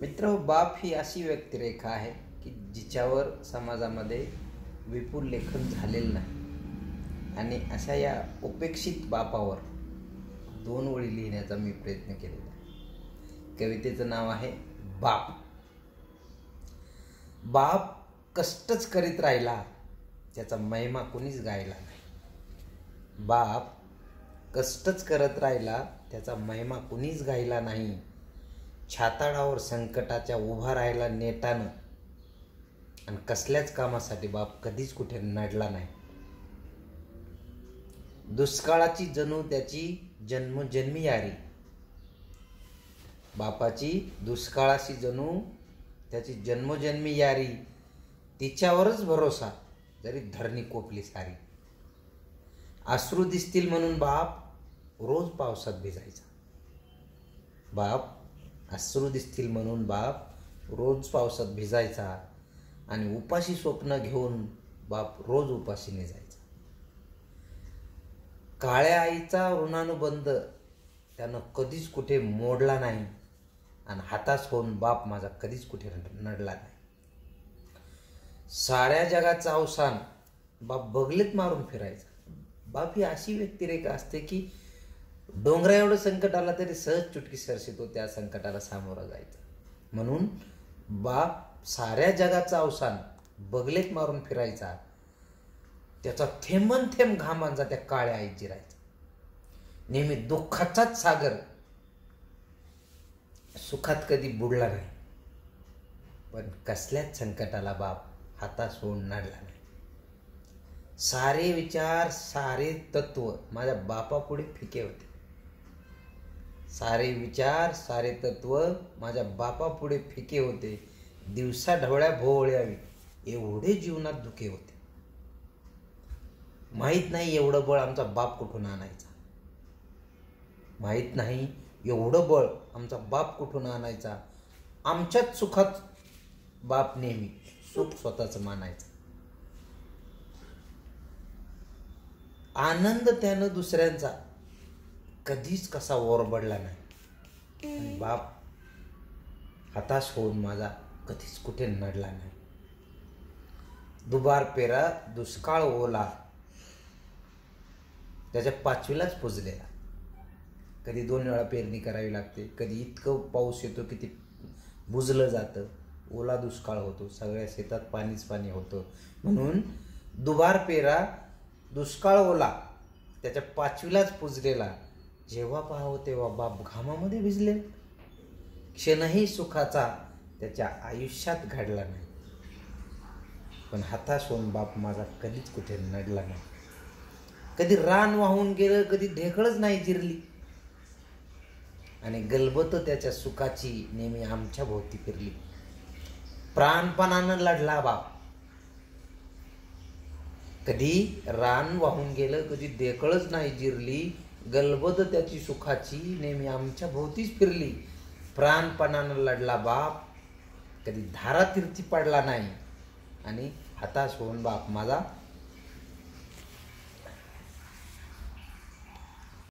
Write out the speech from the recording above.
मित्र, बाप ही अशी व्यक्तिरेखा आहे की जिच्यावर समाजामध्ये विपुल लेखन झालेलं नाही. आणि अशा या उपेक्षित बापावर 2 ओळी लिहिण्याचा मी प्रयत्न केलेला आहे. कवितेचं नाव आहे बाप. बाप कष्टच करीत राहिला, त्याचा महिमा कुणीच गायला नाही. बाप कष्टच करत राहिला, त्याचा महिमा कुणीच गायला नाही. छाताडावर संकटाच्या उभा राहिला नेटानं, आणि कसल्याच कामासाठी बाप कधीच कुठे नडला नाही. दुष्काळाची जणू त्याची जन्मोजन्मी यारी. बापाची दुष्काळाशी जणू त्याची जन्मोजन्मी यारी. तिच्यावरच भरोसा जरी धरणी कोपली सारी. अश्रू दिसतील म्हणून बाप रोज पावसात भिजायचा. बाप अश्रू दिसतील म्हणून बाप रोज पावसात भिजायचा. आणि उपाशी स्वप्न घेऊन बाप रोज उपाशी निजायचा. काळ्या आईचा ऋणानुबंध त्यानं कधीच कुठे मोडला नाही. आणि हातास होऊन बाप माझा कधीच कुठे नडला नाही. साऱ्या जगाचं अवसान बाप बगलेत मारून फिरायचा. बाप ही अशी व्यक्तिरेखा असते की डोंगरा एवढं संकट आला तरी सहज चुटकी सरशी तो त्या संकटाला सामोरा जायचा. म्हणून बाप साऱ्या जगाचं अवसान बगलेत मारून फिरायचा. त्याचा थेंबन थेंब घामांचा त्या काळ्या आईत जिरायचा. नेहमी दुःखाचाच सागर, सुखात कधी बुडला नाही. पण कसल्याच संकटाला बाप हातास होऊन नडला नाही. सारे विचार, सारे तत्व माझ्या बापापुढे फिके होते. सारे विचार, सारे तत्व माझ्या बापापुढे फिके होते. दिवसा ढवळ्या भोवळ्यावी एवढे जीवनात धुके होते. माहीत नाही एवढं बळ आमचा बाप कुठून आणायचा. माहीत नाही एवढं बळ आमचा बाप कुठून आणायचा. आमच्याच सुखात बाप नेहमी सुख स्वतःच मानायचा. आनंद त्यानं दुसऱ्यांचा कधीच कसा ओरबडला नाही. आणि बाप हताश होऊन माझा कधीच कुठे नडला नाही. दुबार पेरा दुष्काळ ओला त्याच्या 5वीलाच पुजलेला. कधी 2 वेळा पेरणी करावी लागते. कधी इतकं पाऊस येतो की ते बुजलं जातं. ओला दुष्काळ होतो. सगळ्या शेतात पाणीच पाणी होतं. म्हणून दुबार पेरा दुष्काळ ओला त्याच्या 5वीलाच पुजलेला. जेव्हा पाहावं तेव्हा बाप घामामध्ये भिजले. क्षणही सुखाचा त्याच्या आयुष्यात घडला नाही. पण हताश होऊन बाप माझा कधीच कुठे नडला नाही. कधी रान वाहून गेलं, कधी ढेकळच नाही जिरली. आणि गलबत त्याच्या सुखाची नेहमी आमच्या भोवती फिरली. प्राणपणानं लढला बाप. कधी रान वाहून गेलं, कधी ढेकळच नाही जिरली. गलबत त्याची सुखाची नेहमी आमच्या भोवतीच फिरली. प्राणपणानं लढला बाप. कधी धारातीर्थी पडला नाही. आणि हताश होऊन बाप माझा